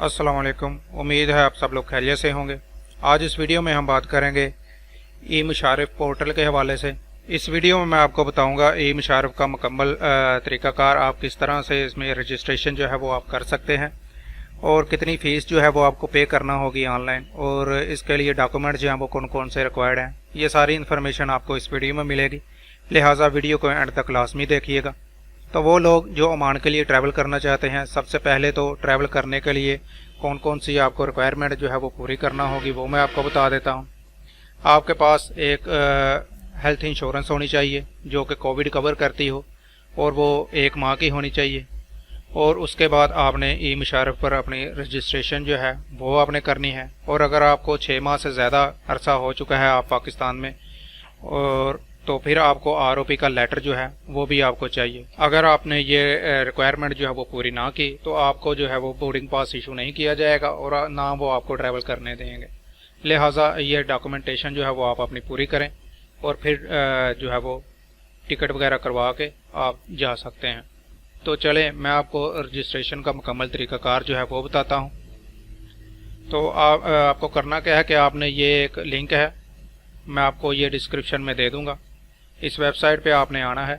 अस्सलाम वालेकुम। उम्मीद है आप सब लोग खैरियत से होंगे। आज इस वीडियो में हम बात करेंगे ई मुशारिफ पोर्टल के हवाले से। इस वीडियो में मैं आपको बताऊंगा ई मुशारिफ का मुकम्मल तरीक़ाकार, आप किस तरह से इसमें रजिस्ट्रेशन जो है वो आप कर सकते हैं और कितनी फ़ीस जो है वो आपको पे करना होगी ऑनलाइन, और इसके लिए डॉक्यूमेंट जो हैं वो कौन कौन से रिक्वायर्ड हैं। ये सारी इन्फॉर्मेशन आपको इस वीडियो में मिलेगी, लिहाजा वीडियो को एंड तक लाजमी देखिएगा। तो वो लोग जो ओमान के लिए ट्रैवल करना चाहते हैं, सबसे पहले तो ट्रैवल करने के लिए कौन कौन सी आपको रिक्वायरमेंट जो है वो पूरी करना होगी वो मैं आपको बता देता हूँ। आपके पास एक हेल्थ इंश्योरेंस होनी चाहिए जो कि कोविड कवर करती हो, और वो 1 माह की होनी चाहिए। और उसके बाद आपने ई मुशारिफ पर अपनी रजिस्ट्रेशन जो है वो आपने करनी है। और अगर आपको 6 माह से ज़्यादा अरसा हो चुका है आप पाकिस्तान में, और तो फिर आपको आरओपी का लेटर जो है वो भी आपको चाहिए। अगर आपने ये रिक्वायरमेंट जो है वो पूरी ना की तो आपको जो है वो बोर्डिंग पास इशू नहीं किया जाएगा और ना वो आपको ट्रैवल करने देंगे। लिहाजा ये डॉक्यूमेंटेशन जो है वो आप अपनी पूरी करें और फिर जो है वो टिकट वगैरह करवा के आप जा सकते हैं। तो चलें, मैं आपको रजिस्ट्रेशन का मुकम्मल तरीक़ाकार जो है वो बताता हूँ। तो आपको करना क्या है कि आपने ये एक लिंक है, मैं आपको ये डिस्क्रिप्शन में दे दूँगा। इस वेबसाइट पे आपने आना है।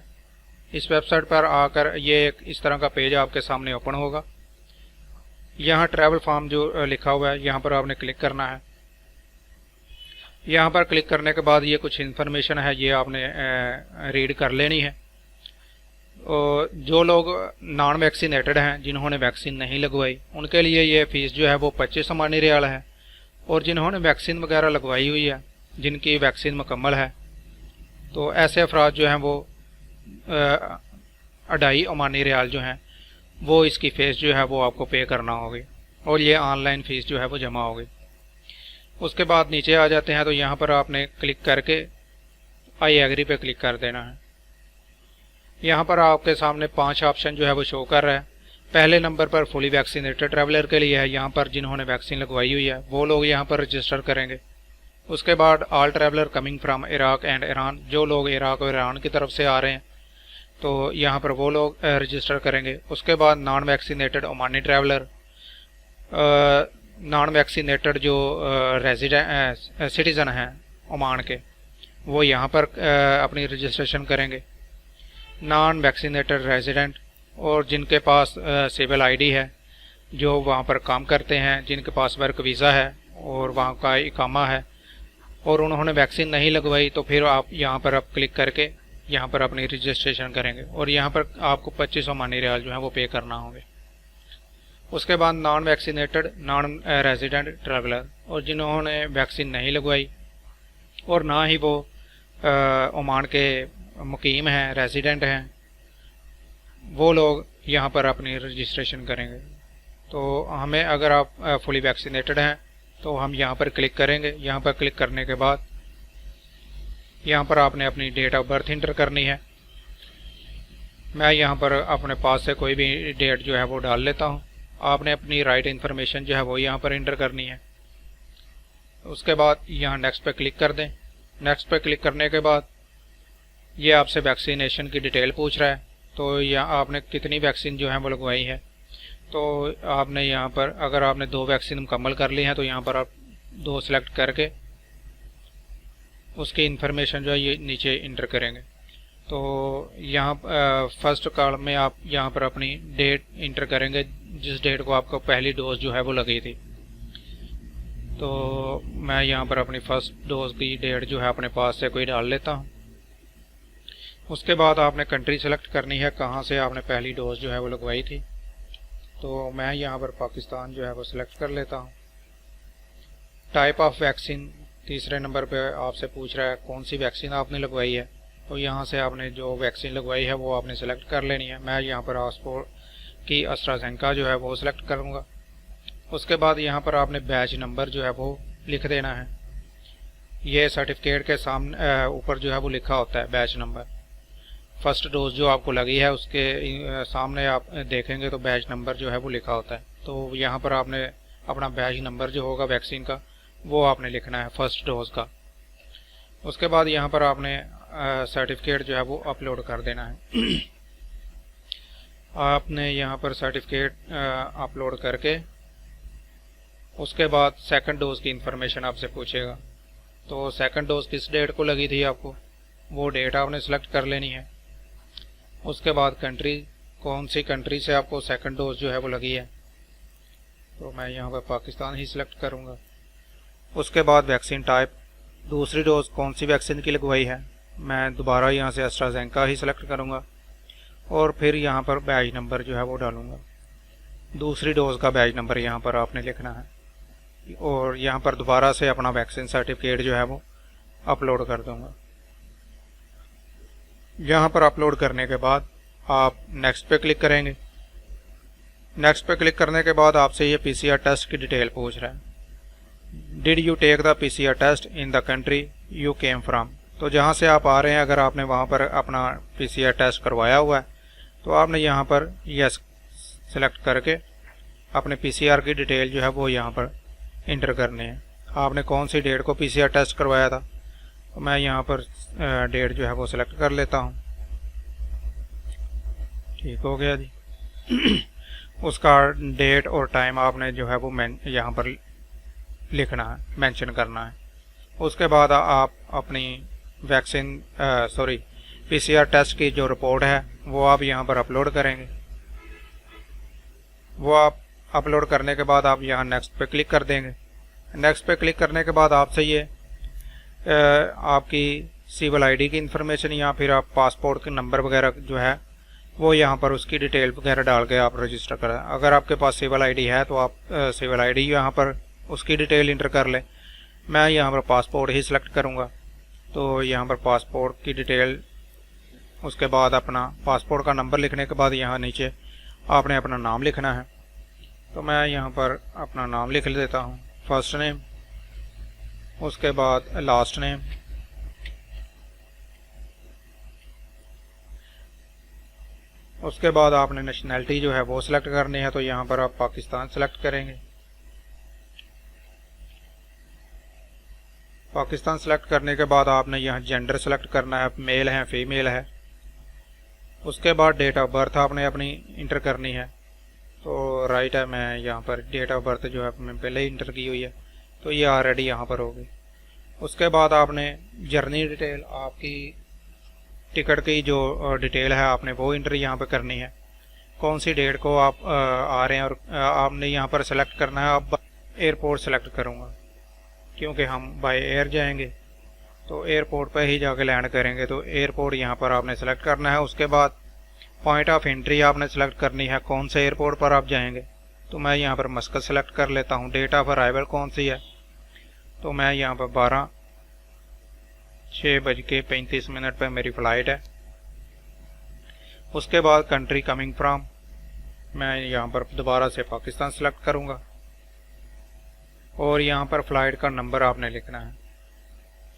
इस वेबसाइट पर आकर ये एक इस तरह का पेज आपके सामने ओपन होगा। यहाँ ट्रैवल फॉर्म जो लिखा हुआ है यहाँ पर आपने क्लिक करना है। यहाँ पर क्लिक करने के बाद ये कुछ इन्फॉर्मेशन है, ये आपने रीड कर लेनी है। और जो लोग नॉन वैक्सीनेटेड हैं, जिन्होंने वैक्सीन नहीं लगवाई, उनके लिए ये फ़ीस जो है वो 25 ओमानी रियाल है। और जिन्होंने वैक्सीन वगैरह लगवाई हुई है, जिनकी वैक्सीन मुकम्मल है, तो ऐसे अफराद जो हैं वो 2.5 ओमानी रियाल जो हैं वो इसकी फ़ीस जो है वो आपको पे करना होगी, और ये ऑनलाइन फ़ीस जो है वो जमा होगी। उसके बाद नीचे आ जाते हैं तो यहाँ पर आपने क्लिक करके आई एग्री पे क्लिक कर देना है। यहाँ पर आपके सामने 5 ऑप्शन जो है वो शो कर रहा है। पहले नंबर पर फुली वैक्सीनेटेड ट्रैवलर के लिए है, यहाँ पर जिन्होंने वैक्सीन लगवाई हुई है वो लोग यहाँ पर रजिस्टर करेंगे। उसके बाद all traveller coming from Iraq and Iran, जो लोग इराक और ईरान की तरफ से आ रहे हैं तो यहाँ पर वो लोग रजिस्टर करेंगे। उसके बाद non vaccinated Omani traveller, non vaccinated जो रेजिडेंट सिटीज़न हैं ओमान के, वो यहाँ पर अपनी रजिस्ट्रेशन करेंगे। नॉन वैक्सीनेटेड रेजिडेंट, और जिनके पास सिविल आईडी है, जो वहाँ पर काम करते हैं, जिनके पास वर्क वीज़ा है और वहाँ का इकामा है, और उन्होंने वैक्सीन नहीं लगवाई, तो फिर आप यहाँ पर अब क्लिक करके यहाँ पर अपनी रजिस्ट्रेशन करेंगे और यहाँ पर आपको 25 ओमानी रियाल जो है वो पे करना होंगे। उसके बाद non vaccinated non resident traveller, और जिन्होंने वैक्सीन नहीं लगवाई और ना ही वो ओमान के मुकीम हैं, रेजिडेंट हैं, वो लोग यहाँ पर अपनी रजिस्ट्रेशन करेंगे। तो हमें, अगर आप फुली वैक्सीनेटेड हैं तो हम यहाँ पर क्लिक करेंगे। यहाँ पर क्लिक करने के बाद यहाँ पर आपने अपनी डेट ऑफ बर्थ इंटर करनी है। मैं यहाँ पर अपने पास से कोई भी डेट जो है वो डाल लेता हूँ। आपने अपनी राइट इन्फॉर्मेशन जो है वो यहाँ पर इंटर करनी है। उसके बाद यहाँ नेक्स्ट पे क्लिक कर दें। नेक्स्ट पे क्लिक करने के बाद ये आपसे वैक्सीनेशन की डिटेल पूछ रहा है, तो यहाँ आपने कितनी वैक्सीन जो है वो लगवाई है। तो आपने यहाँ पर, अगर आपने 2 वैक्सीन मुकम्मल कर ली हैं तो यहाँ पर आप 2 सेलेक्ट करके उसकी इन्फॉर्मेशन जो है ये नीचे इंटर करेंगे। तो यहाँ फर्स्ट कॉलम में आप यहाँ पर अपनी डेट इंटर करेंगे, जिस डेट को आपको पहली डोज जो है वो लगी थी। तो मैं यहाँ पर अपनी फर्स्ट डोज की डेट जो है अपने पास से कोई डाल लेता हूँ। उसके बाद आपने कंट्री सेलेक्ट करनी है, कहाँ से आपने पहली डोज जो है वो लगवाई थी। तो मैं यहाँ पर पाकिस्तान जो है वो सिलेक्ट कर लेता हूँ। टाइप ऑफ वैक्सीन तीसरे नंबर पे आपसे पूछ रहा है कौन सी वैक्सीन आपने लगवाई है। तो यहाँ से आपने जो वैक्सीन लगवाई है वो आपने सेलेक्ट कर लेनी है। मैं यहाँ पर ऑक्सफोर्ड की एस्ट्राजेनेका जो है वो सिलेक्ट करूँगा। उसके बाद यहाँ पर आपने बैच नंबर जो है वो लिख देना है। ये सर्टिफिकेट के सामने ऊपर जो है वो लिखा होता है बैच नंबर। फर्स्ट डोज जो आपको लगी है उसके सामने आप देखेंगे तो बैच नंबर जो है वो लिखा होता है। तो यहाँ पर आपने अपना बैच नंबर जो होगा वैक्सीन का वो आपने लिखना है फर्स्ट डोज का। उसके बाद यहाँ पर आपने सर्टिफिकेट जो है वो अपलोड कर देना है। आपने यहाँ पर सर्टिफिकेट अपलोड करके उसके बाद सेकंड डोज की इंफॉर्मेशन आपसे पूछेगा। तो सेकंड डोज किस डेट को लगी थी आपको, वो डेट आपने सेलेक्ट कर लेनी है। उसके बाद कंट्री, कौन सी कंट्री से आपको सेकंड डोज जो है वो लगी है, तो मैं यहाँ पर पाकिस्तान ही सिलेक्ट करूँगा। उसके बाद वैक्सीन टाइप, दूसरी डोज कौन सी वैक्सीन की लगवाई है, मैं दोबारा यहाँ से एस्ट्राजेनेका ही सिलेक्ट करूँगा। और फिर यहाँ पर बैच नंबर जो है वो डालूँगा, दूसरी डोज का बैच नंबर यहाँ पर आपने लिखना है। और यहाँ पर दोबारा से अपना वैक्सीन सर्टिफिकेट जो है वो अपलोड कर दूँगा। यहाँ पर अपलोड करने के बाद आप नेक्स्ट पे क्लिक करेंगे। नेक्स्ट पे क्लिक करने के बाद आपसे ये पीसीआर टेस्ट की डिटेल पूछ रहा है। Did you take the PCR test in the country you came from, तो जहाँ से आप आ रहे हैं अगर आपने वहाँ पर अपना पीसीआर टेस्ट करवाया हुआ है तो आपने यहाँ पर यस सेलेक्ट करके अपने पीसीआर की डिटेल जो है वो यहाँ पर इंटर करनी है। आपने कौन सी डेट को पीसीआर टेस्ट करवाया था, तो मैं यहाँ पर डेट जो है वो सिलेक्ट कर लेता हूँ। ठीक हो गया जी। उसका डेट और टाइम आपने जो है वो यहाँ पर लिखना है, मेंशन करना है। उसके बाद आप अपनी वैक्सीन पीसीआर टेस्ट की जो रिपोर्ट है वो आप यहाँ पर अपलोड करेंगे। वो आप अपलोड करने के बाद आप यहाँ नेक्स्ट पे क्लिक कर देंगे। नेक्स्ट पे क्लिक करने के बाद आपसे ये आपकी सिविल आईडी की इंफॉर्मेशन या फिर आप पासपोर्ट के नंबर वगैरह जो है वो यहाँ पर उसकी डिटेल वगैरह डाल के आप रजिस्टर करें। अगर आपके पास सिविल आईडी है तो आप सिविल आईडी यहाँ पर उसकी डिटेल इंटर कर लें। मैं यहाँ पर पासपोर्ट ही सिलेक्ट करूँगा, तो यहाँ पर पासपोर्ट की डिटेल, उसके बाद अपना पासपोर्ट का नंबर लिखने के बाद यहाँ नीचे आपने अपना नाम लिखना है। तो मैं यहाँ पर अपना नाम लिख देता हूँ, फर्स्ट नेम, उसके बाद लास्ट नेम, उसके बाद आपने नेशनैलिटी जो है वो सिलेक्ट करनी है। तो यहाँ पर आप पाकिस्तान सिलेक्ट करेंगे। पाकिस्तान सेलेक्ट करने के बाद आपने यहाँ जेंडर सेलेक्ट करना है, मेल है फीमेल है। उसके बाद डेट ऑफ बर्थ आपने अपनी इंटर करनी है। तो राइट है, मैं यहाँ पर डेट ऑफ बर्थ जो है मैं पहले ही इंटर की हुई है, तो ये ऑलरेडी यहाँ पर होगी। उसके बाद आपने जर्नी डिटेल, आपकी टिकट की जो डिटेल है आपने वो इंटर यहाँ पर करनी है। कौन सी डेट को आप आ रहे हैं, और आपने यहाँ पर सेलेक्ट करना है। अब एयरपोर्ट सेलेक्ट करूँगा क्योंकि हम बाय एयर जाएंगे, तो एयरपोर्ट पर ही जाके लैंड करेंगे, तो एयरपोर्ट यहाँ पर आपने सेलेक्ट करना है। उसके बाद पॉइंट ऑफ एंट्री आपने सेलेक्ट करनी है, कौन से एयरपोर्ट पर आप जाएंगे। तो मैं यहाँ पर मस्कत सेलेक्ट कर लेता हूँ। डेट ऑफ अराइवल कौन सी है, तो मैं यहाँ पर 6:35 पर मेरी फ़्लाइट है। उसके बाद कंट्री कमिंग फ्राम, मैं यहाँ पर दोबारा से पाकिस्तान सेलेक्ट करूँगा और यहाँ पर फ़्लाइट का नंबर आपने लिखना है।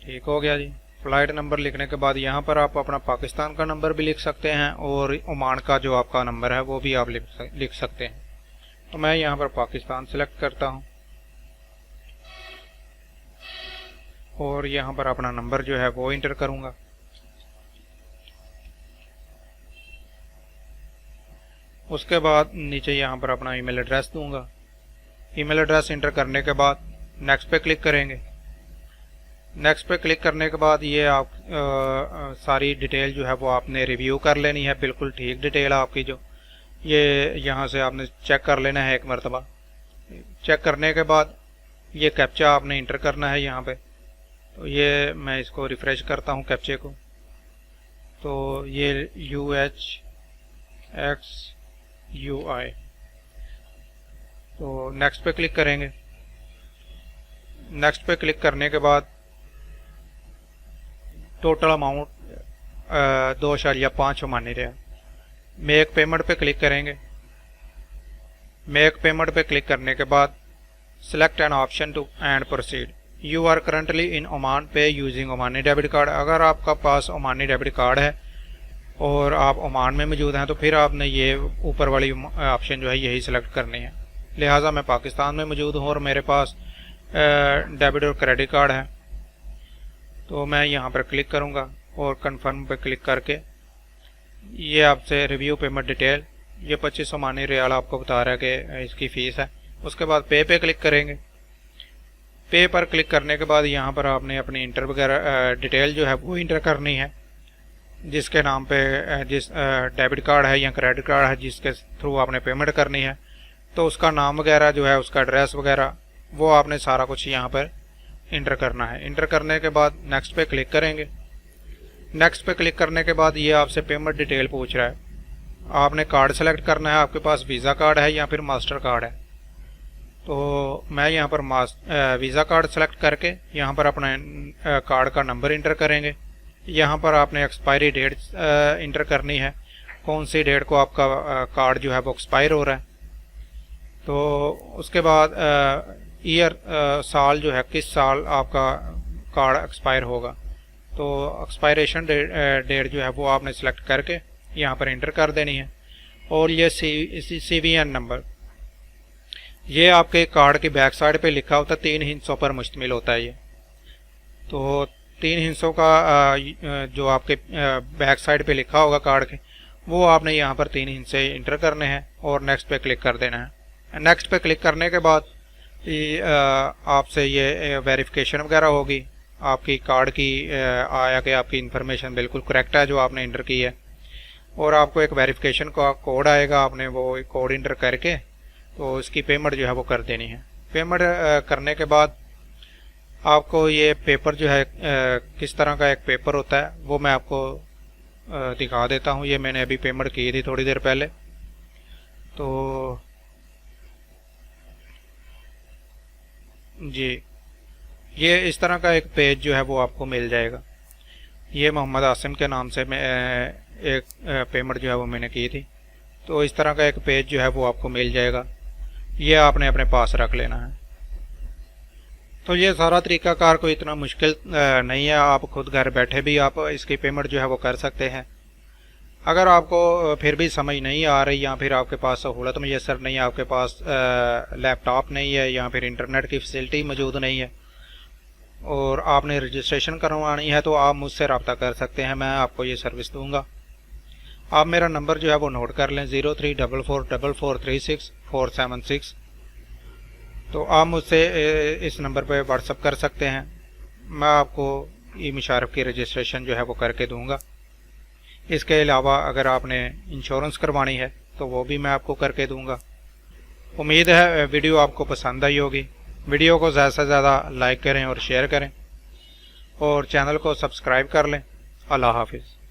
ठीक हो गया जी। फ़्लाइट नंबर लिखने के बाद यहाँ पर आप अपना पाकिस्तान का नंबर भी लिख सकते हैं और ओमान का जो आपका नंबर है वो भी आप लिख सकते हैं। तो मैं यहाँ पर पाकिस्तान सेलेक्ट करता हूँ और यहाँ पर अपना नंबर जो है वो इंटर करूँगा। उसके बाद नीचे यहाँ पर अपना ईमेल एड्रेस दूंगा। ईमेल एड्रेस इंटर करने के बाद नेक्स्ट पे क्लिक करेंगे। नेक्स्ट पे क्लिक करने के बाद ये आप सारी डिटेल जो है वो आपने रिव्यू कर लेनी है, बिल्कुल ठीक डिटेल आपकी जो ये यहाँ से आपने चेक कर लेना है एक मरतबा। चेक करने के बाद ये कैप्चा आपने इंटर करना है यहाँ पे। तो ये मैं इसको रिफ़्रेश करता हूँ कैप्चे को, तो ये UHXUI। तो नेक्स्ट पे क्लिक करेंगे। नेक्स्ट पे क्लिक करने के बाद total amount 2.5 Omani rial. Make payment पे क्लिक करेंगे। मेक पेमेंट पे क्लिक करने के बाद select an option to and proceed. You are currently in Oman pay using Omani debit card. अगर आपका पास ओमानी डेबिट कार्ड है और आप ओमान में मौजूद हैं तो फिर आपने ये ऊपर वाली ऑप्शन जो है यही सिलेक्ट करनी है। लिहाजा मैं पाकिस्तान में मौजूद हूँ और मेरे पास डेबिट और क्रेडिट कार्ड है, तो मैं यहाँ पर क्लिक करूँगा और कंफर्म पे क्लिक करके ये आपसे रिव्यू पेमेंट डिटेल, ये 25 ओमानी रियाल आपको बता रहा है कि इसकी फ़ीस है। उसके बाद पे क्लिक करेंगे। पे पर क्लिक करने के बाद यहाँ पर आपने अपनी इंटर वगैरह डिटेल जो है वो इंटर करनी है, जिसके नाम पे जिस डेबिट कार्ड है या क्रेडिट कार्ड है जिसके थ्रू आपने पेमेंट करनी है, तो उसका नाम वगैरह जो है, उसका एड्रेस वगैरह वो आपने सारा कुछ यहाँ पर इंटर करना है। इंटर करने के बाद नेक्स्ट पे क्लिक करेंगे। नेक्स्ट पे क्लिक करने के बाद ये आपसे पेमेंट डिटेल पूछ रहा है। आपने कार्ड सेलेक्ट करना है, आपके पास वीज़ा कार्ड है या फिर मास्टर कार्ड है। तो मैं यहाँ पर वीज़ा कार्ड सेलेक्ट करके यहाँ पर अपना कार्ड का नंबर इंटर करेंगे। यहाँ पर आपने एक्सपायरी डेट इंटर करनी है, कौन सी डेट को आपका कार्ड जो है वो एक्सपायर हो रहा है। तो उसके बाद ईयर साल जो है, किस साल आपका कार्ड एक्सपायर होगा, तो एक्सपायरेशन डेट जो है वो आपने सेलेक्ट करके यहाँ पर इंटर कर देनी है। और ये CVN नंबर, ये आपके कार्ड की बैक साइड पे लिखा होता है, 3 हिस्सों पर मुश्तमिल होता है ये। तो 3 हिस्सों का जो आपके बैक साइड पे लिखा होगा कार्ड के, वो आपने यहाँ पर 3 हिस्से इंटर करने हैं और नेक्स्ट पे क्लिक कर देना है। नेक्स्ट पे क्लिक करने के बाद आपसे ये वेरिफिकेशन वगैरह होगी आपकी कार्ड की, आया कि आपकी इन्फॉर्मेशन बिल्कुल करेक्ट है जो आपने इंटर की है, और आपको एक वेरिफिकेशन का कोड आएगा, आपने वो कोड इंटर करके तो इसकी पेमेंट जो है वो कर देनी है। पेमेंट करने के बाद आपको ये पेपर जो है, किस तरह का एक पेपर होता है वो मैं आपको दिखा देता हूँ। ये मैंने अभी पेमेंट की थी थोड़ी देर पहले। तो जी, ये इस तरह का एक पेज जो है वो आपको मिल जाएगा। ये मोहम्मद आसिम के नाम से मैं एक पेमेंट जो है वो मैंने की थी। तो इस तरह का एक पेज जो है वो आपको मिल जाएगा, ये आपने अपने पास रख लेना है। तो ये सारा तरीकाकार कोई इतना मुश्किल नहीं है, आप खुद घर बैठे भी आप इसकी पेमेंट जो है वो कर सकते हैं। अगर आपको फिर भी समझ नहीं आ रही या फिर आपके पास सहूलत मैसर नहीं है, आपके पास लैपटॉप नहीं है या फिर इंटरनेट की फैसिलिटी मौजूद नहीं है और आपने रजिस्ट्रेशन करवानी है, तो आप मुझसे रब्ता कर सकते हैं, मैं आपको ये सर्विस दूंगा। आप मेरा नंबर जो है वो नोट कर लें, 03444436 तो आप मुझसे इस नंबर पर व्हाट्सअप कर सकते हैं। मैं आपको ई-मुशारफ की रजिस्ट्रेशन जो है वो करके दूंगा। इसके अलावा अगर आपने इंश्योरेंस करवानी है तो वो भी मैं आपको करके दूंगा। उम्मीद है वीडियो आपको पसंद आई होगी। वीडियो को ज़्यादा से ज़्यादा लाइक करें और शेयर करें और चैनल को सब्सक्राइब कर लें। अल्लाह हाफिज़।